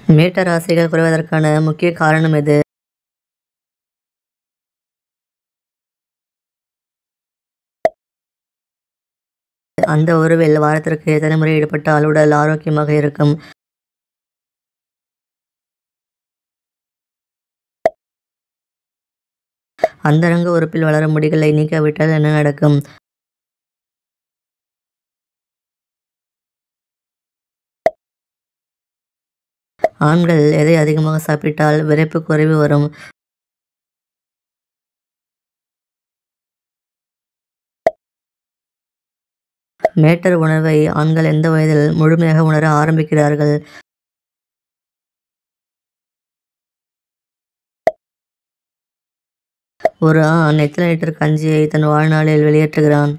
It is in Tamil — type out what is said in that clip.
மேட்டர் ஆசைகள் குறைவதற்கான முக்கிய காரணம் எது? அந்த உறவில் வாரத்திற்கு எத்தனை முறை ஈடுபட்டால் உடல் ஆரோக்கியமாக இருக்கும்? அந்தரங்க உறுப்பில் வளரும் முடிகளை நீக்காவிட்டால் என்ன நடக்கும்? ஆண்கள் எதை அதிகமாக சாப்பிட்டால் விரைப்பு குறைவு வரும்? மேட்டர் உணர்வை ஆண்கள் எந்த வயதில் முழுமையாக உணர ஆரம்பிக்கிறார்கள்? ஒரு ஆண் எத்தனை லிட்டர் கஞ்சியை தன் வாழ்நாளில் வெளியேற்றுகிறான்?